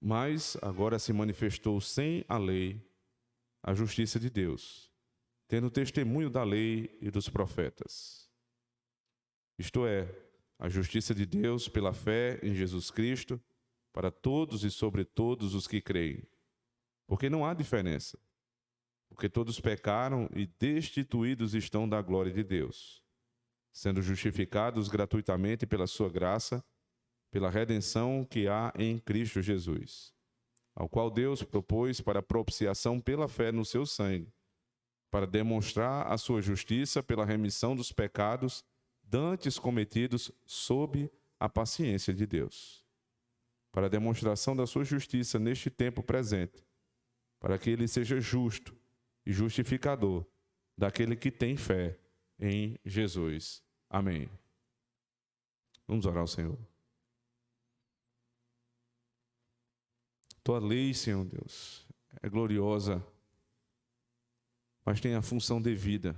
Mas agora se manifestou sem a lei a justiça de Deus, tendo testemunho da lei e dos profetas. Isto é, a justiça de Deus pela fé em Jesus Cristo, para todos e sobre todos os que creem. Porque não há diferença. Porque todos pecaram e destituídos estão da glória de Deus, sendo justificados gratuitamente pela sua graça, pela redenção que há em Cristo Jesus, ao qual Deus propôs para propiciação pela fé no seu sangue, para demonstrar a sua justiça pela remissão dos pecados dantes cometidos sob a paciência de Deus, para a demonstração da sua justiça neste tempo presente, para que ele seja justo e justificador daquele que tem fé em Jesus. Amém. Vamos orar ao Senhor. Tua lei, Senhor Deus, é gloriosa, mas tem a função devida: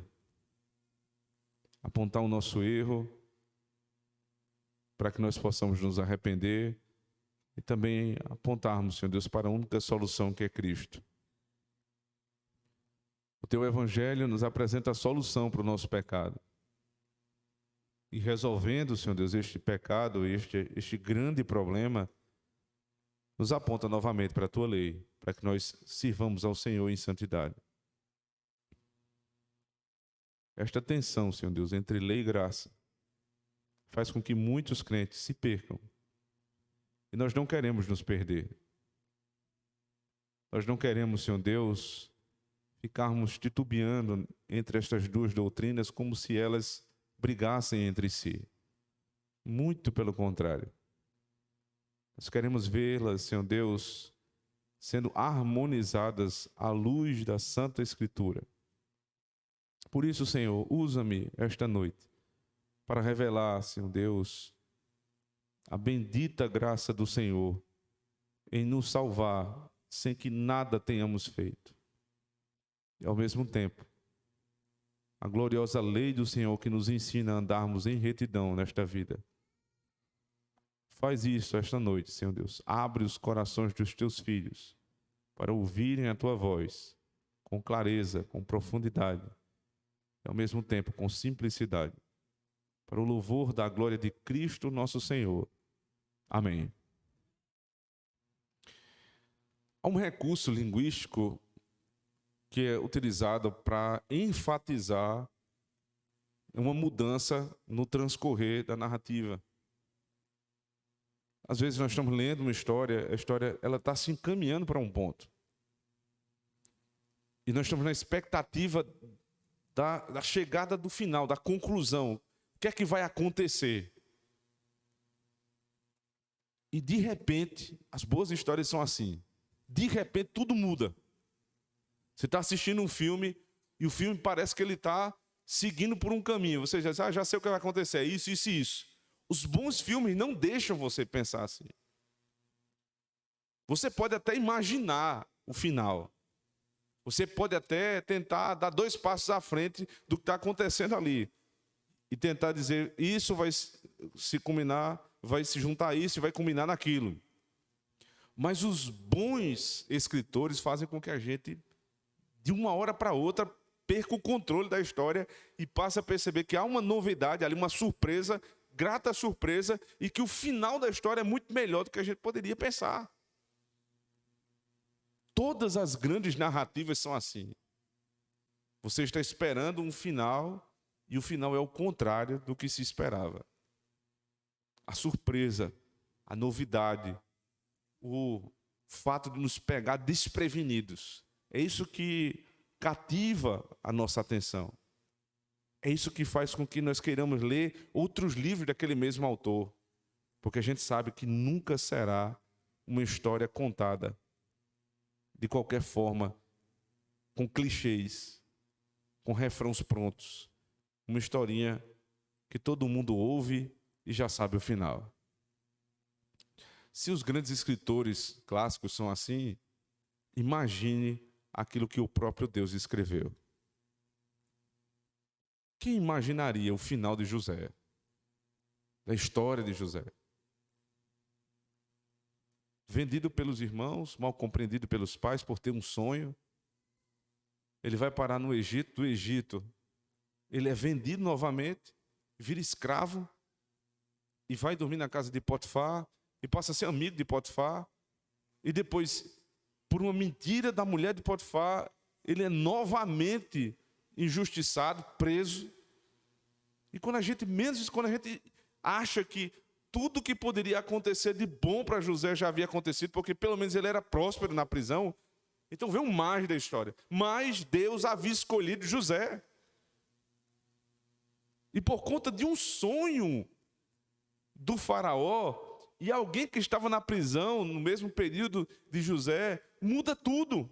apontar o nosso erro, para que nós possamos nos arrepender e também apontarmos, Senhor Deus, para a única solução que é Cristo. O Teu Evangelho nos apresenta a solução para o nosso pecado. E resolvendo, Senhor Deus, este pecado, este grande problema, nos aponta novamente para a Tua lei, para que nós sirvamos ao Senhor em santidade. Esta tensão, Senhor Deus, entre lei e graça, faz com que muitos crentes se percam. E nós não queremos nos perder. Nós não queremos, Senhor Deus, ficarmos titubeando entre estas duas doutrinas como se elas brigassem entre si. Muito pelo contrário. Nós queremos vê-las, Senhor Deus, sendo harmonizadas à luz da Santa Escritura. Por isso, Senhor, usa-me esta noite para revelar, Senhor Deus, a bendita graça do Senhor em nos salvar sem que nada tenhamos feito. E ao mesmo tempo, a gloriosa lei do Senhor que nos ensina a andarmos em retidão nesta vida. Faz isso esta noite, Senhor Deus. Abre os corações dos teus filhos para ouvirem a tua voz com clareza, com profundidade e ao mesmo tempo com simplicidade, para o louvor da glória de Cristo nosso Senhor. Amém. Há um recurso linguístico que é utilizado para enfatizar uma mudança no transcorrer da narrativa. Às vezes nós estamos lendo uma história, a história ela está se encaminhando para um ponto. E nós estamos na expectativa da chegada do final, da conclusão. O que é que vai acontecer? E de repente, as boas histórias são assim. De repente tudo muda. Você está assistindo um filme e o filme parece que ele está seguindo por um caminho. Você já diz, já sei o que vai acontecer, é isso, isso e isso. Os bons filmes não deixam você pensar assim. Você pode até imaginar o final. Você pode até tentar dar 2 passos à frente do que está acontecendo ali. E tentar dizer, isso vai se combinar, vai se juntar a isso e vai combinar naquilo. Mas os bons escritores fazem com que a gente, de uma hora para outra, perca o controle da história e passe a perceber que há uma novidade ali, uma surpresa, grata surpresa, e que o final da história é muito melhor do que a gente poderia pensar. Todas as grandes narrativas são assim. Você está esperando um final e o final é o contrário do que se esperava. A surpresa, a novidade, o fato de nos pegar desprevenidos. É isso que cativa a nossa atenção. É isso que faz com que nós queiramos ler outros livros daquele mesmo autor. Porque a gente sabe que nunca será uma história contada de qualquer forma, com clichês, com refrãos prontos. Uma historinha que todo mundo ouve e já sabe o final. Se os grandes escritores clássicos são assim, imagine aquilo que o próprio Deus escreveu. Quem imaginaria o final de José? Da história de José? vendido pelos irmãos, mal compreendido pelos pais por ter um sonho. Ele vai parar no Egito, do Egito ele é vendido novamente, vira escravo e vai dormir na casa de Potifar e passa a ser amigo de Potifar. E depois, por uma mentira da mulher de Potifar, ele é novamente injustiçado, preso. E quando a gente acha que tudo que poderia acontecer de bom para José já havia acontecido, porque pelo menos ele era próspero na prisão, então vem um mais da história. Mas Deus havia escolhido José. E por conta de um sonho do faraó, e alguém que estava na prisão no mesmo período de José, muda tudo.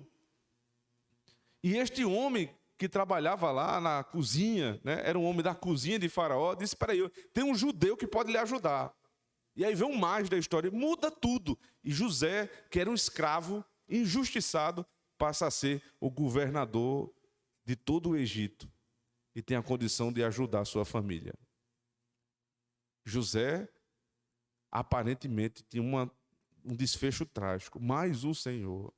E este homem que trabalhava lá na cozinha, né, era um homem da cozinha de faraó, disse: espera aí, tem um judeu que pode lhe ajudar. E aí vem um mais da história, muda tudo. E José, que era um escravo, injustiçado, passa a ser o governador de todo o Egito. E tem a condição de ajudar a sua família. José, aparentemente, tinha um desfecho trágico. Mas o Senhor.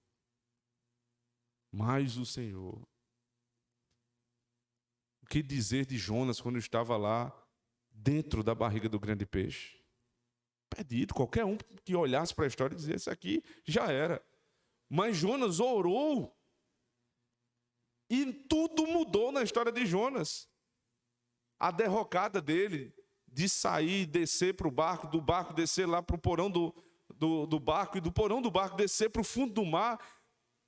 O que dizer de Jonas quando estava lá, dentro da barriga do grande peixe? Perdido. Qualquer um que olhasse para a história dizia: esse aqui já era. Mas Jonas orou. E tudo mudou na história de Jonas. A derrocada dele de sair, descer para o barco, do barco descer lá para o porão do barco, e do porão do barco descer para o fundo do mar.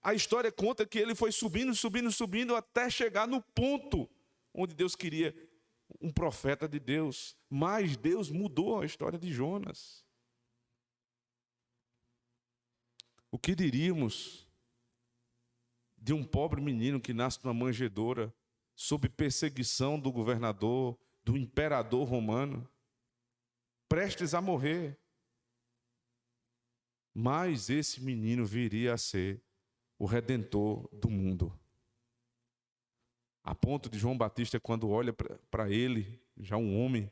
A história conta que ele foi subindo, até chegar no ponto onde Deus queria um profeta de Deus. Mas Deus mudou a história de Jonas. O que diríamos de um pobre menino que nasce numa manjedoura, sob perseguição do governador, do imperador romano, prestes a morrer? Mas esse menino viria a ser o redentor do mundo. A ponto de João Batista, quando olha para ele, já um homem,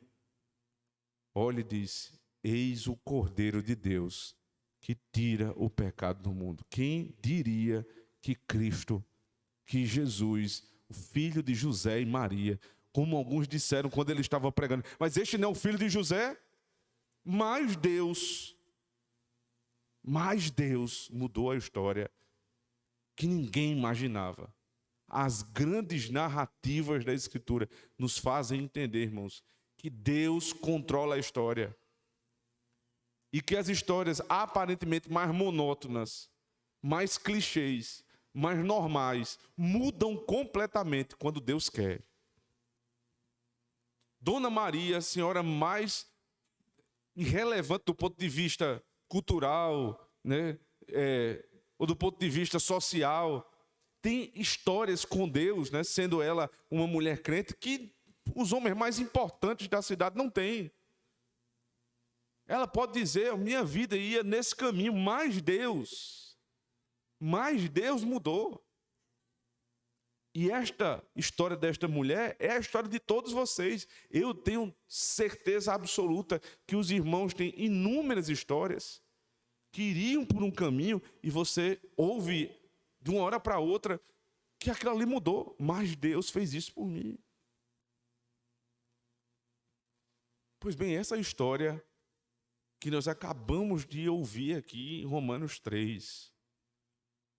olha e diz: eis o Cordeiro de Deus que tira o pecado do mundo. Quem diria que Cristo, que Jesus, o filho de José e Maria, como alguns disseram quando ele estava pregando, mas este não é o filho de José? Mas Deus mudou a história que ninguém imaginava. As grandes narrativas da Escritura nos fazem entender, irmãos, que Deus controla a história. E que as histórias aparentemente mais monótonas, mais clichês, mais normais, mudam completamente quando Deus quer. Dona Maria, a senhora mais irrelevante do ponto de vista cultural, né, ou do ponto de vista social, tem histórias com Deus, né, sendo ela uma mulher crente, que os homens mais importantes da cidade não têm. Ela pode dizer: minha vida ia nesse caminho, mas Deus mudou. E esta história desta mulher é a história de todos vocês. Eu tenho certeza absoluta que os irmãos têm inúmeras histórias que iriam por um caminho e você ouve de uma hora para outra que aquilo ali mudou. Mas Deus fez isso por mim. Pois bem, essa história que nós acabamos de ouvir aqui em Romanos 3.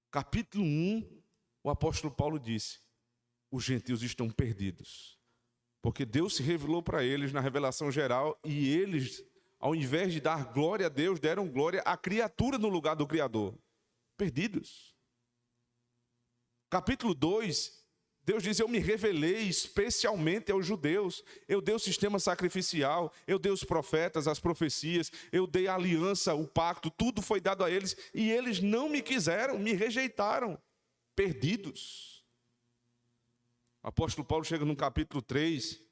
Capítulo 1, o apóstolo Paulo disse: os gentios estão perdidos, porque Deus se revelou para eles na revelação geral, e eles, ao invés de dar glória a Deus, deram glória à criatura no lugar do Criador. Perdidos. Capítulo 2, Deus diz: eu me revelei especialmente aos judeus. Eu dei o sistema sacrificial, eu dei os profetas, as profecias, eu dei a aliança, o pacto, tudo foi dado a eles, e eles não me quiseram, me rejeitaram. Perdidos. O apóstolo Paulo chega no capítulo 3,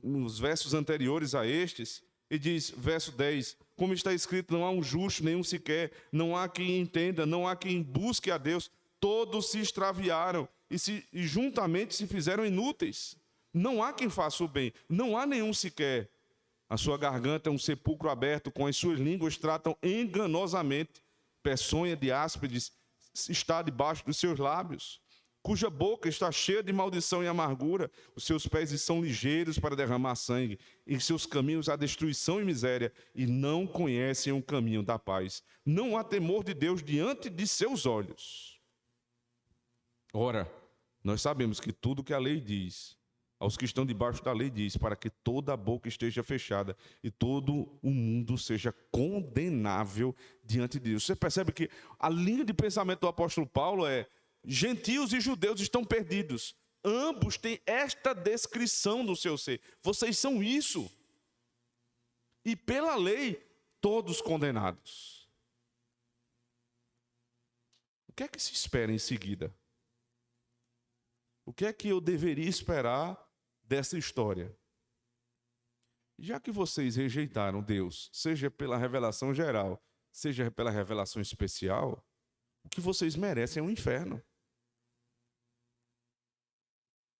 nos versos anteriores a estes, e diz, verso 10, como está escrito: não há um justo, nenhum sequer, não há quem entenda, não há quem busque a Deus, todos se extraviaram e juntamente se fizeram inúteis. Não há quem faça o bem, não há nenhum sequer. A sua garganta é um sepulcro aberto, com as suas línguas tratam enganosamente. peçonha de áspides está debaixo dos seus lábios, cuja boca está cheia de maldição e amargura, os seus pés são ligeiros para derramar sangue, em seus caminhos há destruição e miséria, e não conhecem o caminho da paz. Não há temor de Deus diante de seus olhos. Ora, nós sabemos que tudo que a lei diz, aos que estão debaixo da lei diz, para que toda a boca esteja fechada e todo o mundo seja condenável diante de Deus. Você percebe que a linha de pensamento do apóstolo Paulo é: gentios e judeus estão perdidos. Ambos têm esta descrição do seu ser. Vocês são isso. E pela lei, todos condenados. O que é que se espera em seguida? O que é que eu deveria esperar dessa história? Já que vocês rejeitaram Deus, seja pela revelação geral, seja pela revelação especial, o que vocês merecem é um inferno.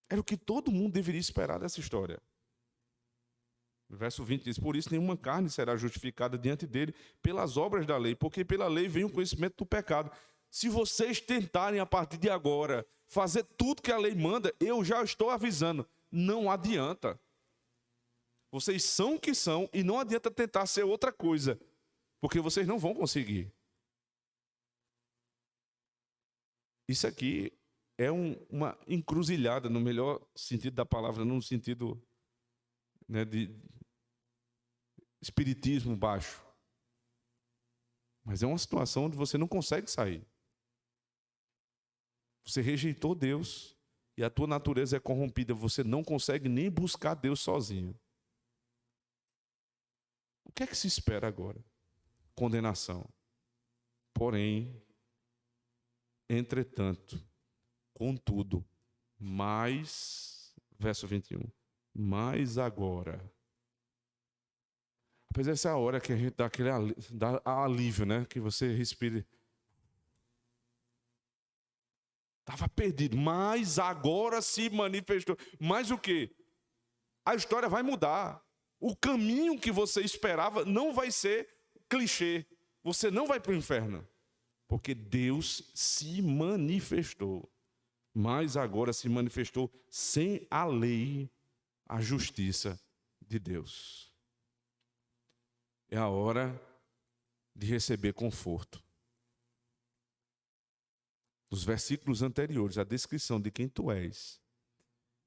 Era o que todo mundo deveria esperar dessa história. O verso 20 diz: por isso nenhuma carne será justificada diante dele pelas obras da lei, porque pela lei vem o conhecimento do pecado. Se vocês tentarem a partir de agora fazer tudo que a lei manda, eu já estou avisando, não adianta. Vocês são o que são e não adianta tentar ser outra coisa, porque vocês não vão conseguir. Isso aqui é uma encruzilhada, no melhor sentido da palavra, no sentido, né, de espiritismo baixo. Mas é uma situação onde você não consegue sair. Você rejeitou Deus e a tua natureza é corrompida. Você não consegue nem buscar Deus sozinho. O que é que se espera agora? Condenação. Porém, entretanto, contudo, verso 21, mas agora. Pois essa é a hora que a gente dá alívio, né? Que você respire. Estava perdido, mas agora se manifestou. Mas o quê? A história vai mudar. O caminho que você esperava não vai ser clichê. Você não vai para o inferno. Porque Deus se manifestou. Mas agora se manifestou sem a lei, a justiça de Deus. É a hora de receber conforto. Nos versículos anteriores, a descrição de quem tu és,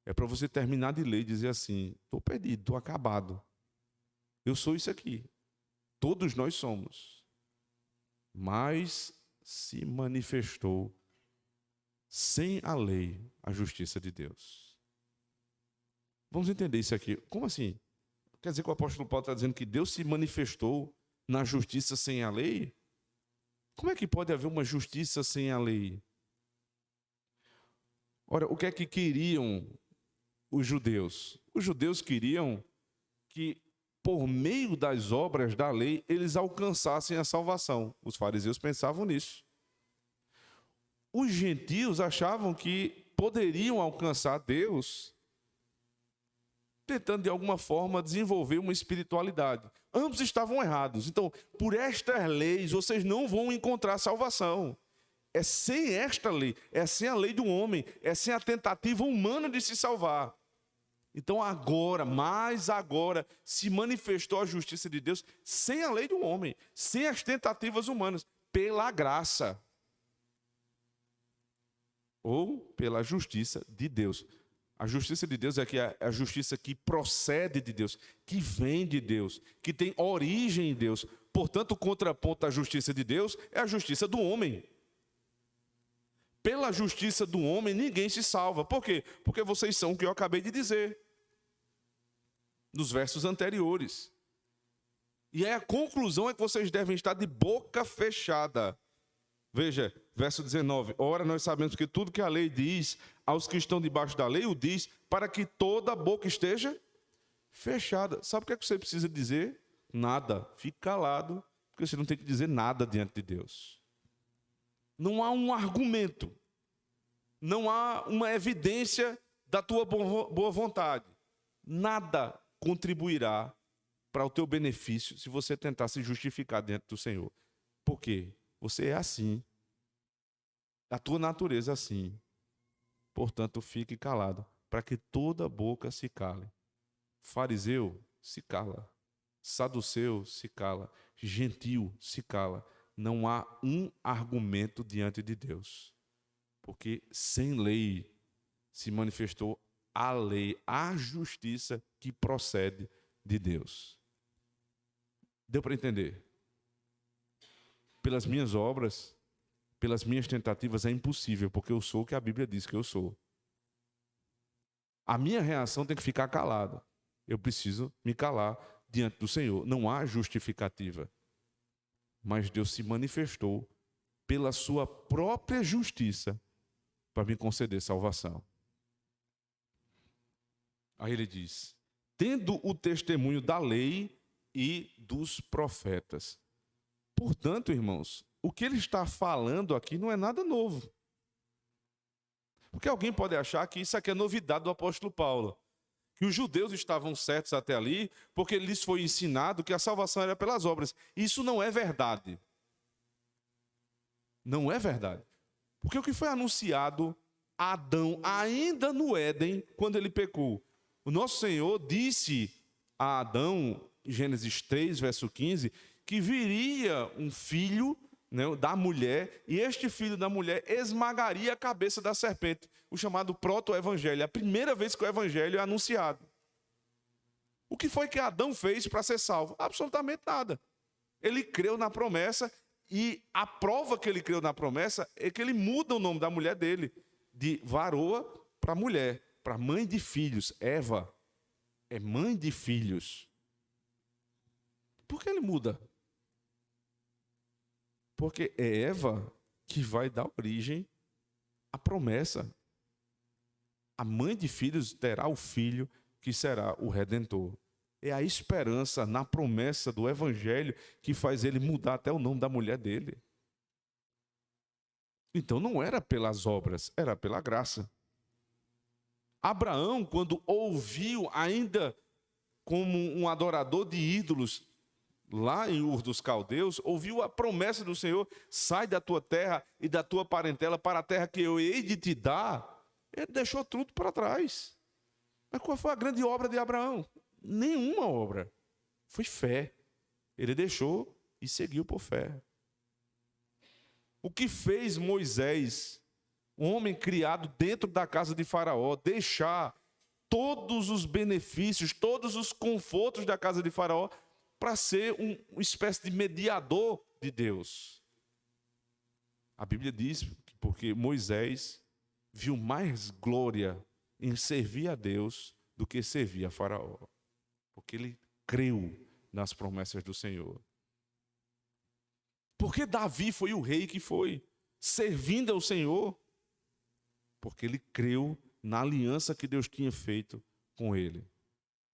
é para você terminar de ler e dizer assim: estou perdido, estou acabado. Eu sou isso aqui. Todos nós somos. Mas se manifestou sem a lei a justiça de Deus. Vamos entender isso aqui. Como assim? Quer dizer que o apóstolo Paulo está dizendo que Deus se manifestou na justiça sem a lei? Como é que pode haver uma justiça sem a lei? Ora, o que é que queriam os judeus? Os judeus queriam que, por meio das obras da lei, eles alcançassem a salvação. Os fariseus pensavam nisso. Os gentios achavam que poderiam alcançar Deus tentando de alguma forma desenvolver uma espiritualidade. Ambos estavam errados. Então, por estas leis, vocês não vão encontrar salvação. É sem esta lei, é sem a lei do homem, é sem a tentativa humana de se salvar. Então agora, mais agora, se manifestou a justiça de Deus sem a lei do homem, sem as tentativas humanas, pela graça. Ou pela justiça de Deus. A justiça de Deus é a justiça que procede de Deus, que vem de Deus, que tem origem em Deus. Portanto, o contraponto da justiça de Deus é a justiça do homem. Pela justiça do homem, ninguém se salva. Por quê? Porque vocês são o que eu acabei de dizer, nos versos anteriores. E aí a conclusão é que vocês devem estar de boca fechada. Veja, verso 19. Ora, nós sabemos que tudo que a lei diz aos que estão debaixo da lei, o diz para que toda a boca esteja fechada. Sabe o que é que você precisa dizer? Nada. Fique calado, porque você não tem que dizer nada diante de Deus. Não há um argumento, não há uma evidência da tua boa vontade. Nada contribuirá para o teu benefício se você tentar se justificar diante do Senhor. Por quê? Você é assim. A tua natureza é assim. Portanto, fique calado, para que toda boca se cale. Fariseu, se cala. Saduceu, se cala. Gentil, se cala. Não há um argumento diante de Deus. Porque sem lei se manifestou a lei, a justiça que procede de Deus. Deu para entender? Pelas minhas obras, pelas minhas tentativas é impossível, porque eu sou o que a Bíblia diz que eu sou. A minha reação tem que ficar calada. Eu preciso me calar diante do Senhor. Não há justificativa. Mas Deus se manifestou pela sua própria justiça para me conceder salvação. Aí ele diz: tendo o testemunho da lei e dos profetas. Portanto, irmãos, o que ele está falando aqui não é nada novo. Porque alguém pode achar que isso aqui é novidade do apóstolo Paulo. Que os judeus estavam certos até ali, porque lhes foi ensinado que a salvação era pelas obras. Isso não é verdade. Não é verdade. Porque o que foi anunciado a Adão, ainda no Éden, quando ele pecou? O nosso Senhor disse a Adão, em Gênesis 3, verso 15, que viria um filho, né, da mulher, e este filho da mulher esmagaria a cabeça da serpente, o chamado proto-evangelho, a primeira vez que o evangelho é anunciado. O que foi que Adão fez para ser salvo? Absolutamente nada. Ele creu na promessa, e a prova que ele creu na promessa é que ele muda o nome da mulher dele, de varoa para mulher, para mãe de filhos. Eva é mãe de filhos. Por que ele muda? Porque é Eva que vai dar origem à promessa. A mãe de filhos terá o filho que será o Redentor. É a esperança na promessa do Evangelho que faz ele mudar até o nome da mulher dele. Então não era pelas obras, era pela graça. Abraão, quando ouviu, ainda como um adorador de ídolos, lá em Ur dos Caldeus, ouviu a promessa do Senhor: sai da tua terra e da tua parentela para a terra que eu hei de te dar. Ele deixou tudo para trás. Mas qual foi a grande obra de Abraão? Nenhuma obra. Foi fé. Ele deixou e seguiu por fé. O que fez Moisés, um homem criado dentro da casa de Faraó, deixar todos os benefícios, todos os confortos da casa de Faraó para ser uma espécie de mediador de Deus? A Bíblia diz que porque Moisés viu mais glória em servir a Deus do que servir a Faraó. Porque ele creu nas promessas do Senhor. Porque Davi foi o rei que foi, servindo ao Senhor? Porque ele creu na aliança que Deus tinha feito com ele.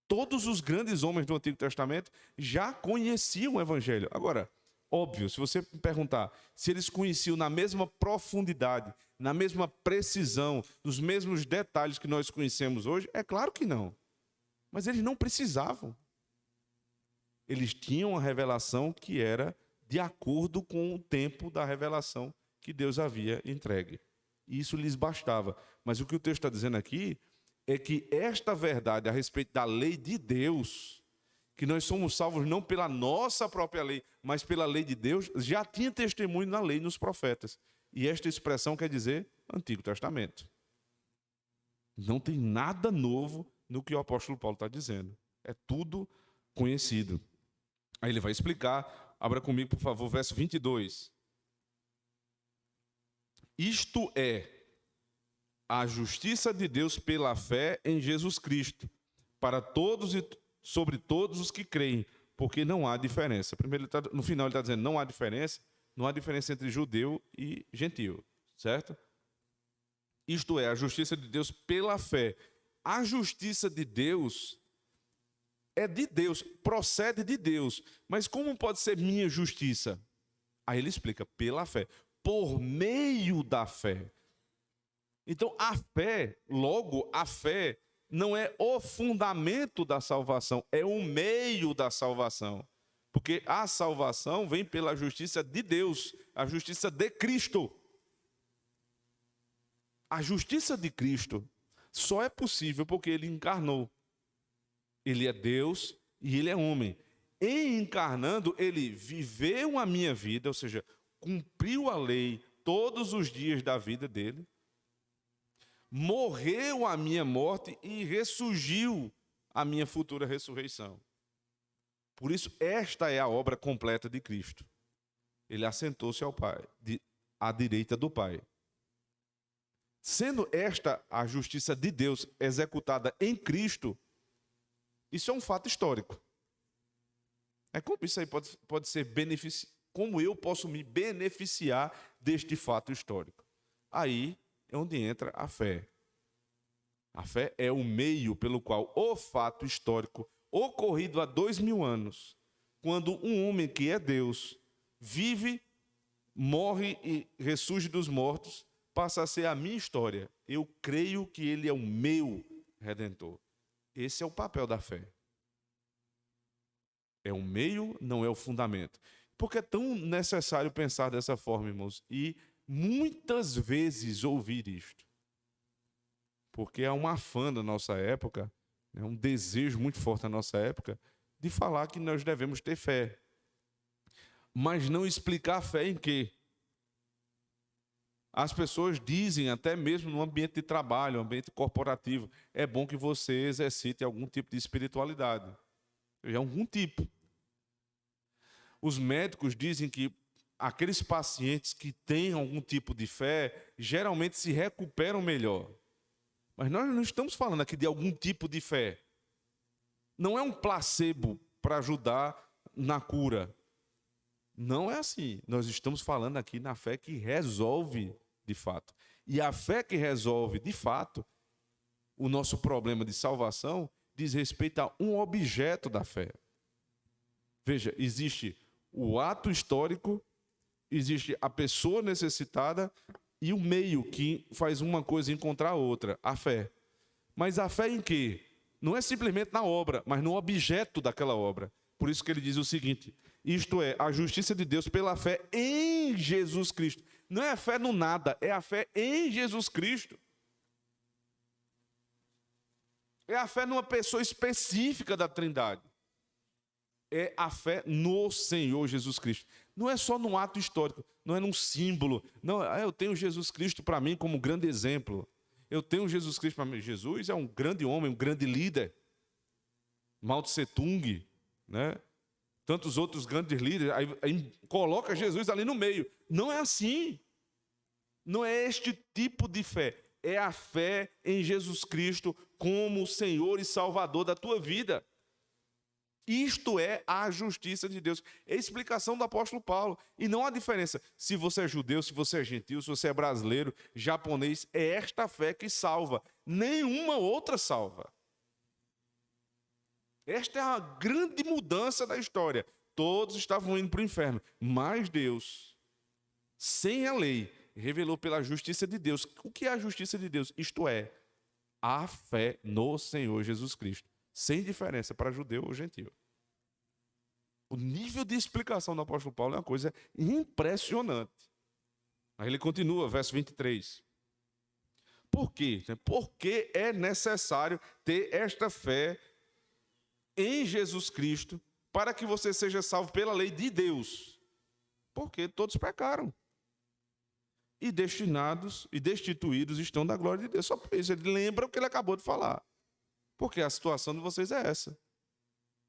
Todos os grandes homens do Antigo Testamento já conheciam o Evangelho. Agora, óbvio, se você me perguntar se eles conheciam na mesma profundidade, na mesma precisão, nos mesmos detalhes que nós conhecemos hoje, é claro que não. Mas eles não precisavam. Eles tinham a revelação que era de acordo com o tempo da revelação que Deus havia entregue. E isso lhes bastava. Mas o que o texto está dizendo aqui é que esta verdade a respeito da lei de Deus, que nós somos salvos não pela nossa própria lei, mas pela lei de Deus, já tinha testemunho na lei e nos profetas. E esta expressão quer dizer Antigo Testamento. Não tem nada novo no que o apóstolo Paulo está dizendo. É tudo conhecido. Aí ele vai explicar. Abra comigo, por favor, verso 22. Isto é a justiça de Deus pela fé em Jesus Cristo, para todos e sobre todos os que creem, porque não há diferença. Primeiro, no final ele está dizendo não há diferença entre judeu e gentio, certo? Isto é a justiça de Deus pela fé. A justiça de Deus é de Deus, procede de Deus. Mas como pode ser minha justiça? Aí ele explica, pela fé, por meio da fé. Então a fé, logo a fé, não é o fundamento da salvação, é o meio da salvação. Porque a salvação vem pela justiça de Deus, a justiça de Cristo. A justiça de Cristo só é possível porque ele encarnou. Ele é Deus e ele é homem. Em encarnando, ele viveu a minha vida, ou seja, cumpriu a lei todos os dias da vida dele, morreu a minha morte e ressurgiu a minha futura ressurreição. Por isso, esta é a obra completa de Cristo. Ele assentou-se ao Pai, à direita do Pai. Sendo esta a justiça de Deus executada em Cristo, isso é um fato histórico. Como isso aí pode ser como eu posso me beneficiar deste fato histórico? Aí é onde entra a fé. A fé é o meio pelo qual o fato histórico ocorrido há 2000 anos, quando um homem que é Deus vive, morre e ressurge dos mortos, passa a ser a minha história. Eu creio que ele é o meu Redentor. Esse é o papel da fé. É o meio, não é o fundamento. Porque é tão necessário pensar dessa forma, irmãos, e muitas vezes ouvir isto. Porque há um afã da nossa época, um desejo muito forte na nossa época, de falar que nós devemos ter fé. Mas não explicar a fé em quê? As pessoas dizem, até mesmo no ambiente de trabalho, no ambiente corporativo, é bom que você exercite algum tipo de espiritualidade. Algum tipo. Os médicos dizem que aqueles pacientes que têm algum tipo de fé, geralmente se recuperam melhor. Mas nós não estamos falando aqui de algum tipo de fé. Não é um placebo para ajudar na cura. Não é assim. Nós estamos falando aqui na fé que resolve de fato. E a fé que resolve de fato o nosso problema de salvação diz respeito a um objeto da fé. Veja, existe o ato histórico, existe a pessoa necessitada e o meio que faz uma coisa encontrar a outra, a fé. Mas a fé em quê? Não é simplesmente na obra, mas no objeto daquela obra. Por isso que ele diz o seguinte: isto é, a justiça de Deus pela fé em Jesus Cristo. Não é a fé no nada, é a fé em Jesus Cristo. É a fé numa pessoa específica da Trindade. É a fé no Senhor Jesus Cristo. Não é só num ato histórico, não é num símbolo. Não, eu tenho Jesus Cristo para mim como grande exemplo. Eu tenho Jesus Cristo para mim. Jesus é um grande homem, um grande líder. Mao Tse Tung, né? Tantos outros grandes líderes. Aí coloca Jesus ali no meio. Não é assim. Não é este tipo de fé. É a fé em Jesus Cristo como Senhor e Salvador da tua vida. Isto é a justiça de Deus. É a explicação do apóstolo Paulo. E não há diferença se você é judeu, se você é gentil, se você é brasileiro, japonês. É esta fé que salva. Nenhuma outra salva. Esta é a grande mudança da história. Todos estavam indo para o inferno. Mas Deus, sem a lei, revelou pela justiça de Deus. O que é a justiça de Deus? Isto é, a fé no Senhor Jesus Cristo. Sem diferença para judeu ou gentil. O nível de explicação do apóstolo Paulo é uma coisa impressionante. Aí ele continua, verso 23. Por quê? Porque é necessário ter esta fé em Jesus Cristo para que você seja salvo pela lei de Deus. Porque todos pecaram. E destinados e destituídos estão da glória de Deus. Só por isso, ele lembra o que ele acabou de falar. Porque a situação de vocês é essa.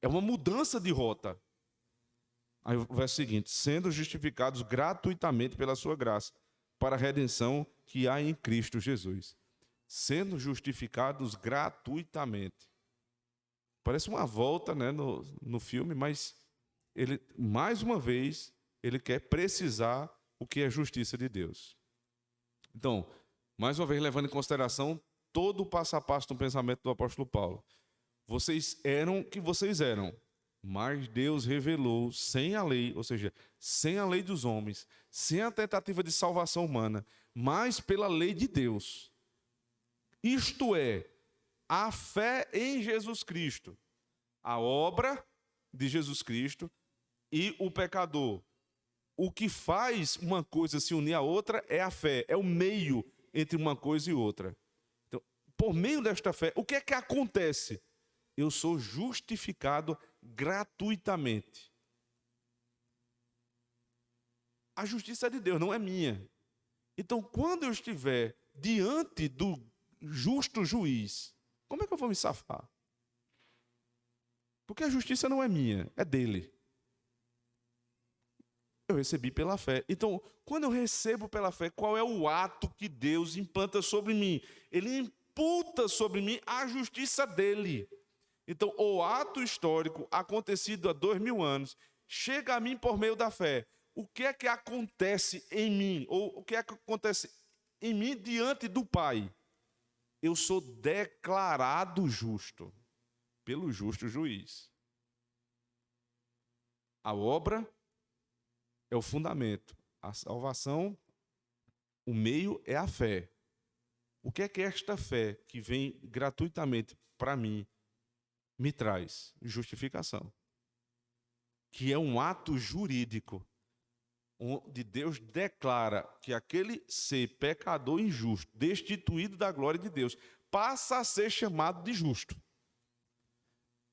É uma mudança de rota. Aí o verso seguinte: sendo justificados gratuitamente pela sua graça, para a redenção que há em Cristo Jesus. Sendo justificados gratuitamente. Parece uma volta, né, no filme, mas ele, mais uma vez, ele quer precisar o que é justiça de Deus. Então, mais uma vez, levando em consideração todo o passo a passo do pensamento do apóstolo Paulo. Vocês eram o que vocês eram, mas Deus revelou sem a lei, ou seja, sem a lei dos homens, sem a tentativa de salvação humana, mas pela lei de Deus. Isto é, a fé em Jesus Cristo, a obra de Jesus Cristo, e o pecador. O que faz uma coisa se unir à outra é a fé, é o meio entre uma coisa e outra. Então, por meio desta fé, o que é que acontece? Eu sou justificado gratuitamente. A justiça é de Deus, não é minha. Então, quando eu estiver diante do justo juiz, como é que eu vou me safar? Porque a justiça não é minha, é dele. Eu recebi pela fé. Então, quando eu recebo pela fé, qual é o ato que Deus implanta sobre mim? Ele imputa sobre mim a justiça dele. Então, o ato histórico acontecido há 2000 anos chega a mim por meio da fé. O que é que acontece em mim? Ou o que é que acontece em mim diante do Pai? Eu sou declarado justo pelo justo juiz. A obra é o fundamento. A salvação, o meio é a fé. O que é que esta fé que vem gratuitamente para mim me traz? Justificação. Que é um ato jurídico, onde Deus declara que aquele ser pecador injusto, destituído da glória de Deus, passa a ser chamado de justo.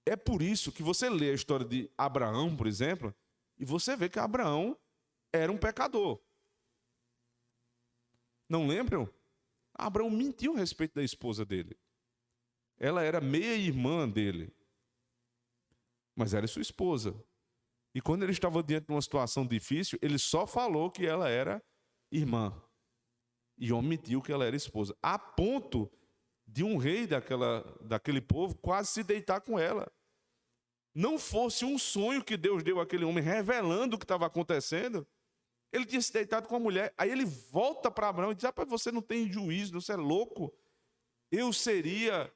É por isso que você lê a história de Abraão, por exemplo, e você vê que Abraão era um pecador. Não lembram? Abraão mentiu a respeito da esposa dele. Ela era meia-irmã dele, mas era sua esposa. E quando ele estava diante de uma situação difícil, ele só falou que ela era irmã. E omitiu que ela era esposa. A ponto de um rei daquele povo quase se deitar com ela. Não fosse um sonho que Deus deu àquele homem, revelando o que estava acontecendo, ele tinha se deitado com a mulher. Aí ele volta para Abraão e diz: rapaz, você não tem juízo, você é louco. Eu seria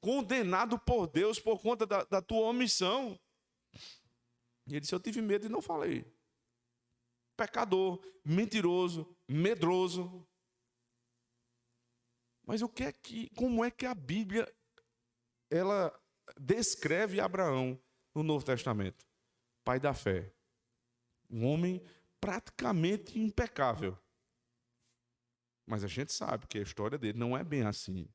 condenado por Deus por conta da tua omissão. E ele disse: eu tive medo e não falei. Pecador, mentiroso, medroso. Mas como é que a Bíblia ela descreve Abraão no Novo Testamento? Pai da fé. Um homem praticamente impecável. Mas a gente sabe que a história dele não é bem assim.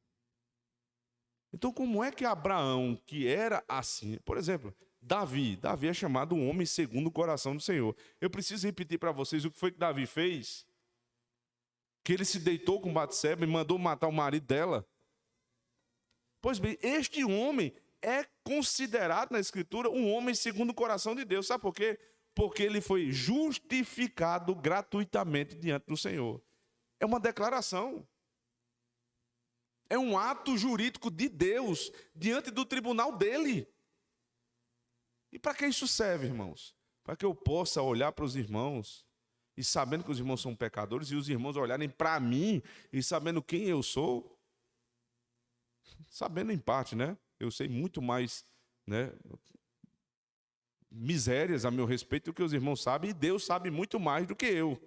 Então, como é que Abraão, que era assim, por exemplo, Davi é chamado um homem segundo o coração do Senhor. Eu preciso repetir para vocês o que foi que Davi fez? Que ele se deitou com Batseba e mandou matar o marido dela. Pois bem, este homem é considerado na Escritura um homem segundo o coração de Deus. Sabe por quê? Porque ele foi justificado gratuitamente diante do Senhor. É uma declaração. É um ato jurídico de Deus diante do tribunal dele. E para que isso serve, irmãos? Para que eu possa olhar para os irmãos e sabendo que os irmãos são pecadores e os irmãos olharem para mim e sabendo quem eu sou. Sabendo em parte, né? Eu sei muito mais, né, misérias a meu respeito do que os irmãos sabem, e Deus sabe muito mais do que eu.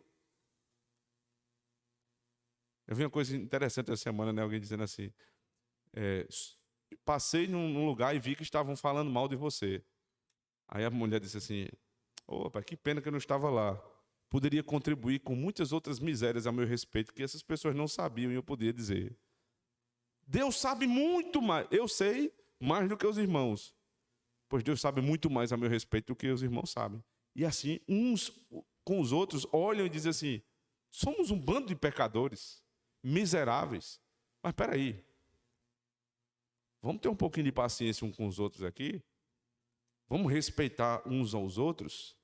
Eu vi uma coisa interessante essa semana, né? Alguém dizendo assim: passei num lugar e vi que estavam falando mal de você. Aí a mulher disse assim: opa, que pena que eu não estava lá. Poderia contribuir com muitas outras misérias a meu respeito que essas pessoas não sabiam e eu podia dizer. Deus sabe muito mais. Eu sei mais do que os irmãos. Pois Deus sabe muito mais a meu respeito do que os irmãos sabem. E assim, uns com os outros olham e dizem assim: somos um bando de pecadores, miseráveis. Mas espera aí. Vamos ter um pouquinho de paciência uns com os outros aqui? Vamos respeitar uns aos outros?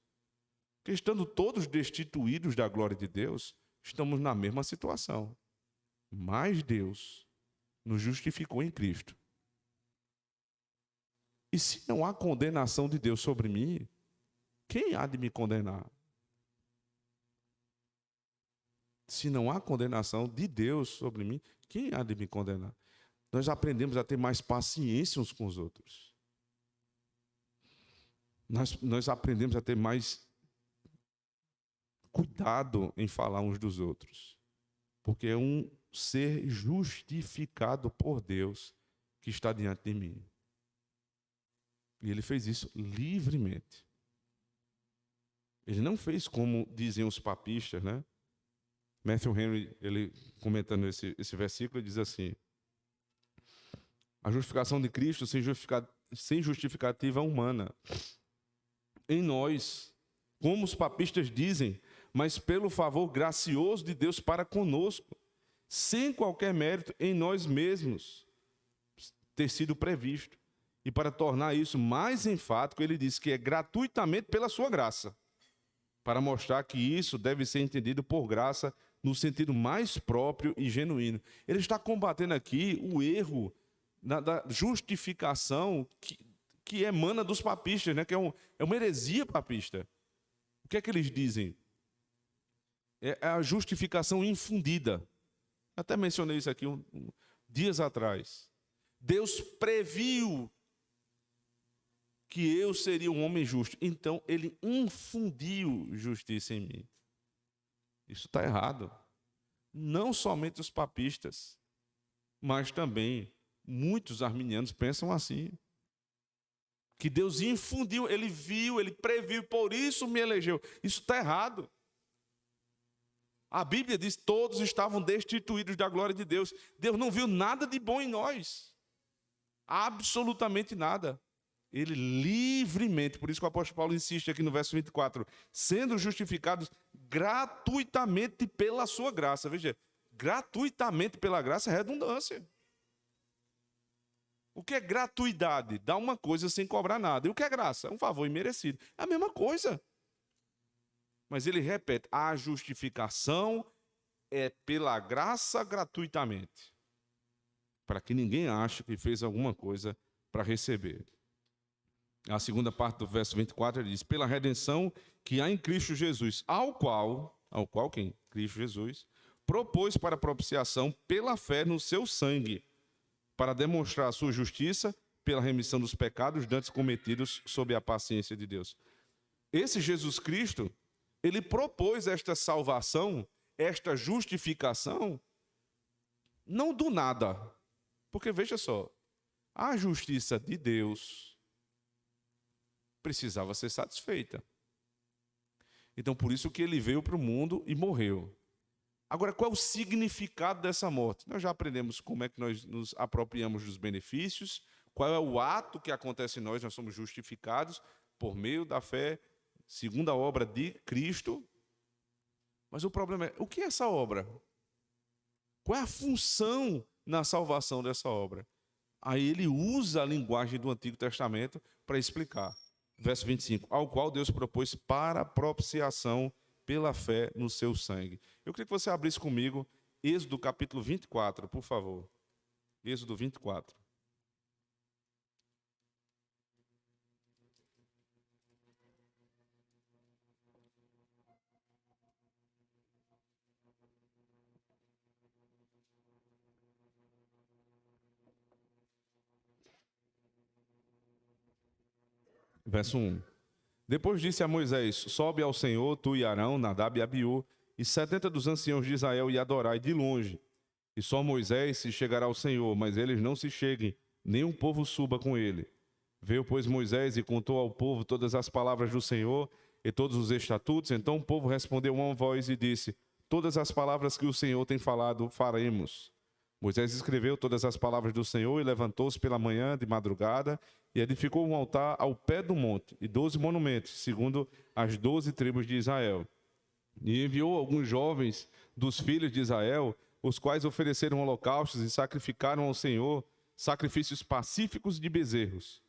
Porque estando todos destituídos da glória de Deus, estamos na mesma situação. Mas Deus nos justificou em Cristo. E se não há condenação de Deus sobre mim, quem há de me condenar? Se não há condenação de Deus sobre mim, quem há de me condenar? Nós aprendemos a ter mais paciência uns com os outros. Nós aprendemos a ter mais cuidado em falar uns dos outros. Porque é um ser justificado por Deus que está diante de mim. E ele fez isso livremente. Ele não fez como dizem os papistas, né? Matthew Henry, ele comentando esse versículo, ele diz assim: a justificação de Cristo sem justificativa humana. Em nós, como os papistas dizem, mas pelo favor gracioso de Deus para conosco, sem qualquer mérito em nós mesmos ter sido previsto. E para tornar isso mais enfático, ele diz que é gratuitamente pela sua graça, para mostrar que isso deve ser entendido por graça no sentido mais próprio e genuíno. Ele está combatendo aqui o erro da justificação que emana dos papistas, né? Que é uma heresia papista. O que é que eles dizem? É a justificação infundida. Até mencionei isso aqui dias atrás. Deus previu que eu seria um homem justo, então ele infundiu justiça em mim. Isso está errado. Não somente os papistas, mas também muitos arminianos pensam assim. Que Deus infundiu, ele viu, ele previu, por isso me elegeu. Isso está errado. A Bíblia diz que todos estavam destituídos da glória de Deus. Deus não viu nada de bom em nós. Absolutamente nada. Ele livremente, por isso que o apóstolo Paulo insiste aqui no verso 24, sendo justificados gratuitamente pela sua graça. Veja, gratuitamente pela graça é redundância. O que é gratuidade? Dar uma coisa sem cobrar nada. E o que é graça? É um favor imerecido. É a mesma coisa. Mas ele repete, a justificação é pela graça gratuitamente. Para que ninguém ache que fez alguma coisa para receber. A segunda parte do verso 24, ele diz, pela redenção que há em Cristo Jesus, ao qual quem? Cristo Jesus, propôs para propiciação pela fé no seu sangue, para demonstrar a sua justiça pela remissão dos pecados dantes cometidos sob a paciência de Deus. Esse Jesus Cristo, ele propôs esta salvação, esta justificação, não do nada. Porque veja só, a justiça de Deus precisava ser satisfeita. Então, por isso que ele veio para o mundo e morreu. Agora, qual é o significado dessa morte? Nós já aprendemos como é que nós nos apropriamos dos benefícios, qual é o ato que acontece em nós somos justificados por meio da fé, segundo a obra de Cristo. Mas o problema é, o que é essa obra? Qual é a função na salvação dessa obra? Aí ele usa a linguagem do Antigo Testamento para explicar. Verso 25, ao qual Deus propôs para propiciação pela fé no seu sangue. Eu queria que você abrisse comigo Êxodo capítulo 24, por favor. Êxodo 24. Verso 1. Depois disse a Moisés, sobe ao Senhor, tu e Arão, Nadab e Abiú, e 70 dos anciãos de Israel, e adorai de longe. E só Moisés se chegará ao Senhor, mas eles não se cheguem, nem o povo suba com ele. Veio, pois, Moisés e contou ao povo todas as palavras do Senhor e todos os estatutos. Então o povo respondeu uma voz e disse, todas as palavras que o Senhor tem falado, faremos. Moisés escreveu todas as palavras do Senhor e levantou-se pela manhã de madrugada e edificou um altar ao pé do monte e 12 monumentos, segundo as 12 tribos de Israel. E enviou alguns jovens dos filhos de Israel, os quais ofereceram holocaustos e sacrificaram ao Senhor sacrifícios pacíficos de bezerros.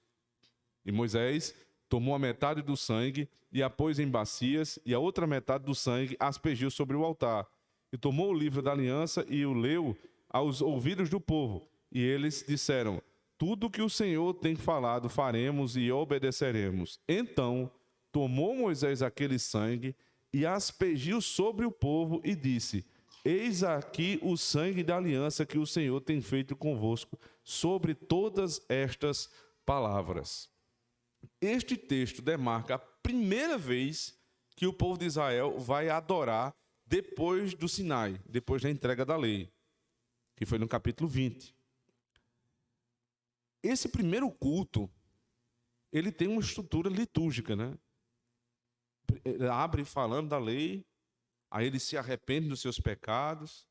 E Moisés tomou a metade do sangue e a pôs em bacias, e a outra metade do sangue aspergiu sobre o altar. E tomou o livro da aliança e o leu aos ouvidos do povo. E eles disseram, tudo que o Senhor tem falado faremos e obedeceremos. Então tomou Moisés aquele sangue e aspergiu sobre o povo e disse, eis aqui o sangue da aliança que o Senhor tem feito convosco sobre todas estas palavras. Este texto demarca a primeira vez que o povo de Israel vai adorar depois do Sinai, depois da entrega da lei, que foi no capítulo 20. Esse primeiro culto, ele tem uma estrutura litúrgica, né? ele abre falando da lei, aí ele se arrepende dos seus pecados,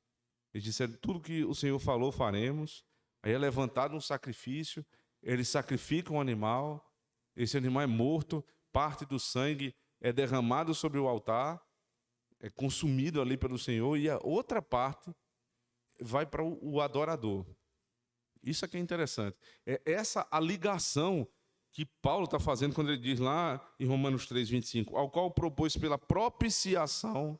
ele diz: tudo que o Senhor falou, faremos. Aí é levantado um sacrifício, ele sacrifica um animal, esse animal é morto, parte do sangue é derramado sobre o altar, é consumido ali pelo Senhor, e a outra parte vai para o adorador. Isso aqui é interessante. É essa a ligação que Paulo está fazendo quando ele diz lá em Romanos 3:25, ao qual propôs pela propiciação,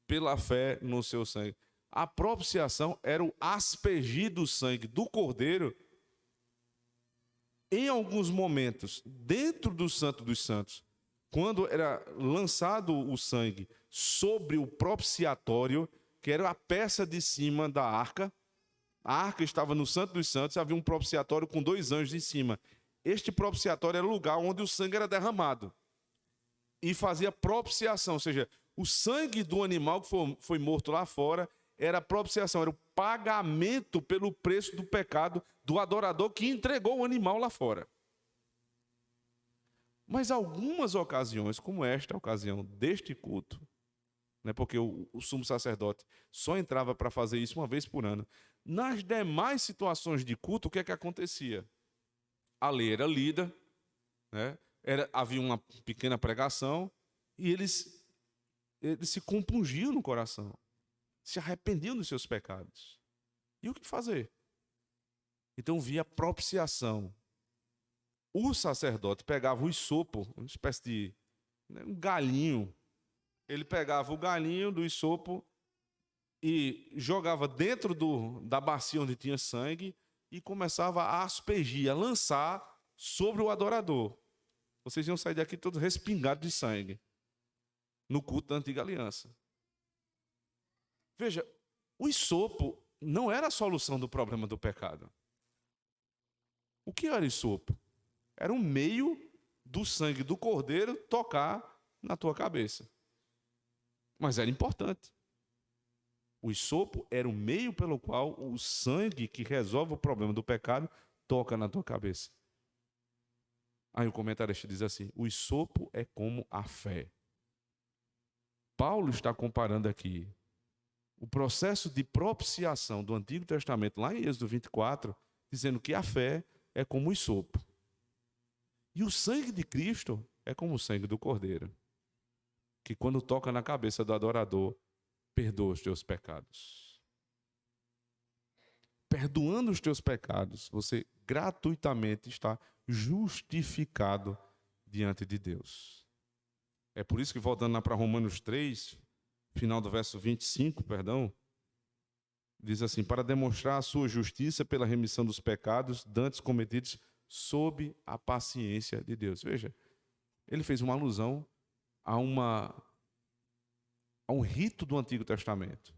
pela fé no seu sangue. A propiciação era o aspergir do sangue do Cordeiro em alguns momentos, dentro do Santo dos Santos, quando era lançado o sangue sobre o propiciatório, que era a peça de cima da arca. A arca estava no Santo dos Santos, havia um propiciatório com 2 anjos em cima. Este propiciatório era o lugar onde o sangue era derramado. E fazia propiciação, ou seja, o sangue do animal que foi morto lá fora era a propiciação, era o pagamento pelo preço do pecado do adorador que entregou o animal lá fora. Mas algumas ocasiões, como esta ocasião deste culto, né, porque o sumo sacerdote só entrava para fazer isso uma vez por ano, nas demais situações de culto, o que é que acontecia? A lei era lida, né, havia uma pequena pregação, e eles se compungiam no coração, se arrependiam dos seus pecados. E o que fazer? Então via propiciação. O sacerdote pegava o hisopo, uma espécie de um galinho. Ele pegava o galinho do hisopo e jogava dentro da bacia onde tinha sangue e começava a aspergir, a lançar sobre o adorador. Vocês iam sair daqui todos respingados de sangue no culto da antiga aliança. Veja, o hisopo não era a solução do problema do pecado. O que era hisopo? Era um meio do sangue do cordeiro tocar na tua cabeça. Mas era importante. O hisopo era o meio pelo qual o sangue que resolve o problema do pecado toca na tua cabeça. Aí o comentarista diz assim: o hisopo é como a fé. Paulo está comparando aqui o processo de propiciação do Antigo Testamento, lá em Êxodo 24, dizendo que a fé é como o hisopo. E o sangue de Cristo é como o sangue do Cordeiro, que quando toca na cabeça do adorador, perdoa os teus pecados. Perdoando os teus pecados, você gratuitamente está justificado diante de Deus. É por isso que, voltando lá para Romanos 3, final do verso 25, diz assim: para demonstrar a sua justiça pela remissão dos pecados dantes cometidos sob a paciência de Deus. Veja, ele fez uma alusão a um rito do Antigo Testamento.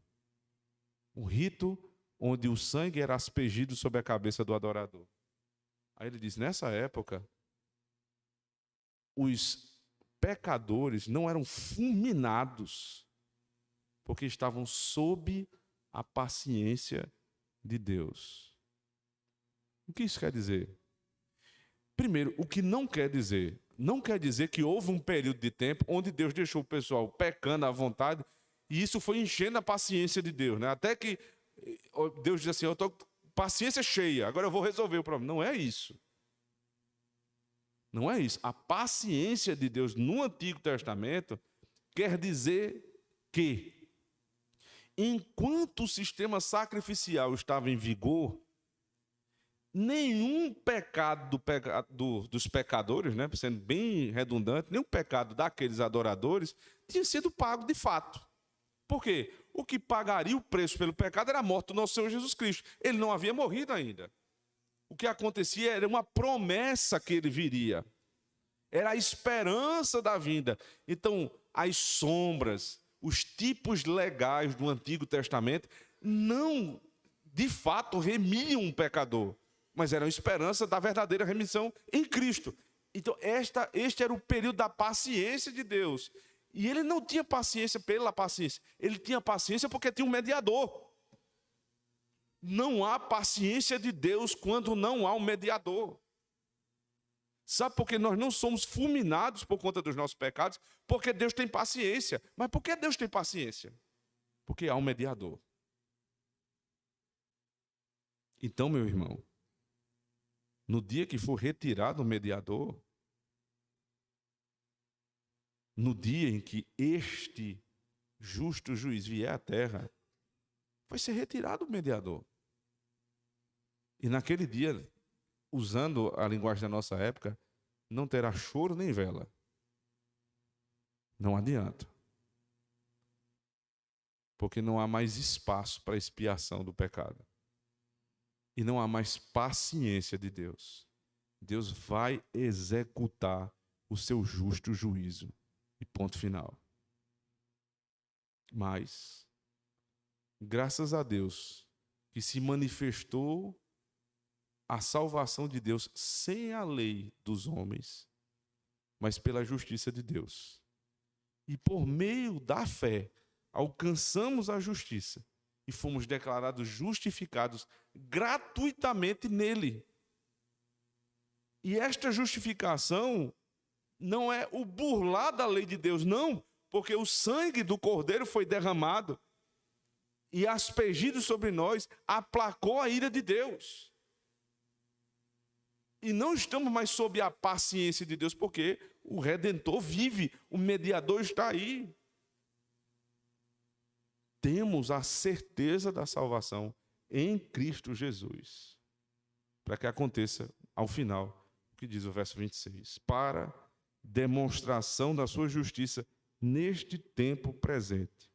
Um rito onde o sangue era aspergido sobre a cabeça do adorador. Aí ele diz: nessa época, os pecadores não eram fulminados, porque estavam sob a paciência de Deus. O que isso quer dizer? Primeiro, o que não quer dizer que houve um período de tempo onde Deus deixou o pessoal pecando à vontade e isso foi enchendo a paciência de Deus, né? Até que Deus diz assim: eu estou com paciência cheia, agora eu vou resolver o problema. Não é isso. Não é isso. A paciência de Deus no Antigo Testamento quer dizer que, enquanto o sistema sacrificial estava em vigor, nenhum pecado dos pecadores, né, sendo bem redundante, nenhum pecado daqueles adoradores tinha sido pago de fato. Por quê? O que pagaria o preço pelo pecado era a morte do nosso Senhor Jesus Cristo. Ele não havia morrido ainda. O que acontecia era uma promessa que ele viria. Era a esperança da vinda. Então, as sombras, os tipos legais do Antigo Testamento não, de fato, remiam um pecador, mas eram a esperança da verdadeira remissão em Cristo. Então, este era o período da paciência de Deus. E ele não tinha paciência pela paciência, ele tinha paciência porque tinha um mediador. Não há paciência de Deus quando não há um mediador. Sabe por que nós não somos fulminados por conta dos nossos pecados? Porque Deus tem paciência. Mas por que Deus tem paciência? Porque há um mediador. Então, meu irmão, no dia que for retirado o mediador, no dia em que este justo juiz vier à terra, vai ser retirado o mediador. E naquele dia, usando a linguagem da nossa época, não terá choro nem vela. Não adianta. Porque não há mais espaço para expiação do pecado. E não há mais paciência de Deus. Deus vai executar o seu justo juízo. E ponto final. Mas, graças a Deus, que se manifestou a salvação de Deus sem a lei dos homens, mas pela justiça de Deus. E por meio da fé, alcançamos a justiça e fomos declarados justificados gratuitamente nele. E esta justificação não é o burlar da lei de Deus, não, porque o sangue do Cordeiro foi derramado e aspergido sobre nós, aplacou a ira de Deus. E não estamos mais sob a paciência de Deus, porque o Redentor vive, o mediador está aí. Temos a certeza da salvação em Cristo Jesus. Para que aconteça, ao final, o que diz o verso 26. Para demonstração da sua justiça neste tempo presente.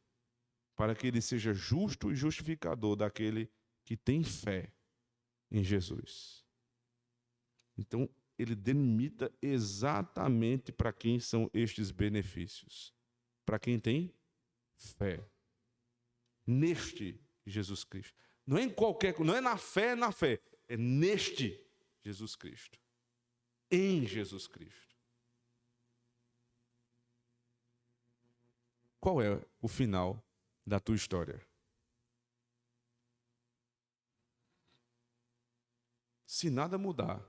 Para que ele seja justo e justificador daquele que tem fé em Jesus. Então, ele delimita exatamente para quem são estes benefícios. Para quem tem fé. Neste Jesus Cristo. Não é em qualquer, não é na fé, é neste Jesus Cristo. Em Jesus Cristo. Qual é o final da tua história? Se nada mudar,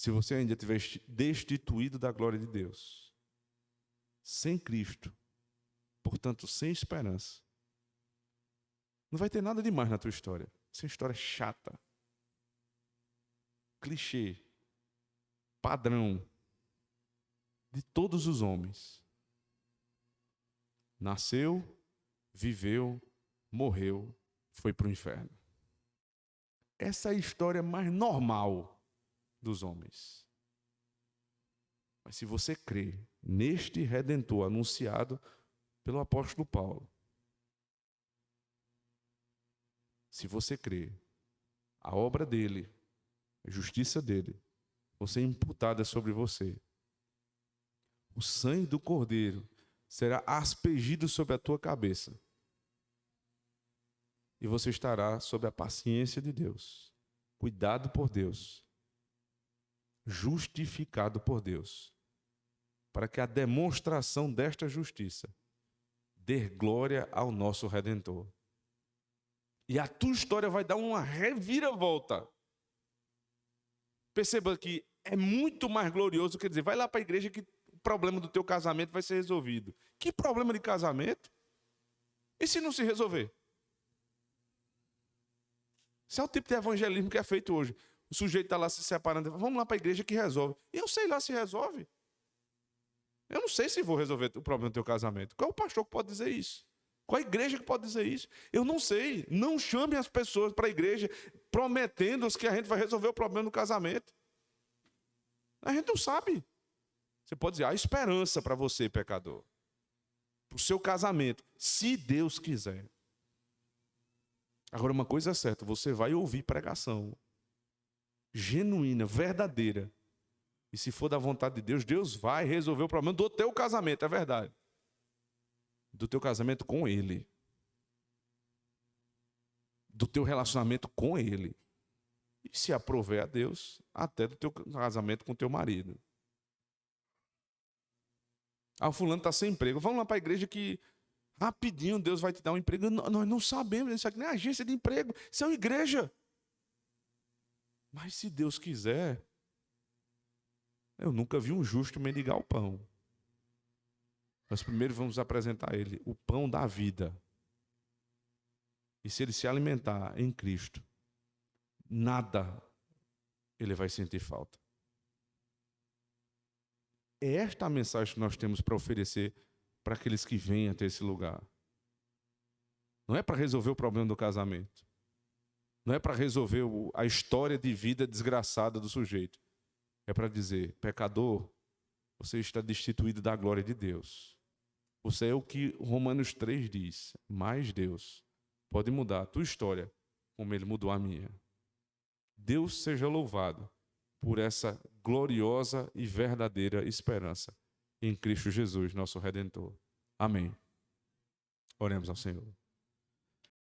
se você ainda estiver destituído da glória de Deus, sem Cristo, portanto, sem esperança, não vai ter nada demais na tua história. Essa história é chata, clichê, padrão de todos os homens. Nasceu, viveu, morreu, foi para o inferno. Essa é a história mais normal dos homens. Mas se você crê neste Redentor anunciado pelo apóstolo Paulo, se você crê, a obra dele, a justiça dele, você é imputada sobre você. O sangue do Cordeiro será aspergido sobre a tua cabeça. E você estará sob a paciência de Deus, cuidado por Deus, justificado por Deus, para que a demonstração desta justiça dê glória ao nosso Redentor. E a tua história vai dar uma reviravolta. Perceba que é muito mais glorioso, quer dizer, vai lá para a igreja que o problema do teu casamento vai ser resolvido. Que problema de casamento? E se não se resolver? Esse é o tipo de evangelismo que é feito hoje. O sujeito está lá se separando, vamos lá para a igreja que resolve. E eu sei lá se resolve. Eu não sei se vou resolver o problema do teu casamento. Qual é o pastor que pode dizer isso? Qual é a igreja que pode dizer isso? Eu não sei. Não chame as pessoas para a igreja prometendo-as que a gente vai resolver o problema do casamento. A gente não sabe. Você pode dizer, há esperança para você, pecador. Para o seu casamento, se Deus quiser. Agora, uma coisa é certa, você vai ouvir pregação genuína, verdadeira. E se for da vontade de Deus, Deus vai resolver o problema do teu casamento, é verdade. Do teu casamento com Ele. Do teu relacionamento com Ele. E se aprover a Deus, até do teu casamento com teu marido. Ah, o fulano está sem emprego. Vamos lá para a igreja que rapidinho Deus vai te dar um emprego. Nós não sabemos, isso aqui não é agência de emprego, isso é uma igreja. Mas se Deus quiser, eu nunca vi um justo mendigar o pão. Nós primeiro vamos apresentar a ele o pão da vida. E se ele se alimentar em Cristo, nada ele vai sentir falta. É esta a mensagem que nós temos para oferecer para aqueles que vêm até esse lugar. Não é para resolver o problema do casamento. Não é para resolver a história de vida desgraçada do sujeito. É para dizer, pecador, você está destituído da glória de Deus. Você é o que Romanos 3 diz, mas Deus pode mudar a tua história como Ele mudou a minha. Deus seja louvado por essa gloriosa e verdadeira esperança em Cristo Jesus, nosso Redentor. Amém. Oremos ao Senhor.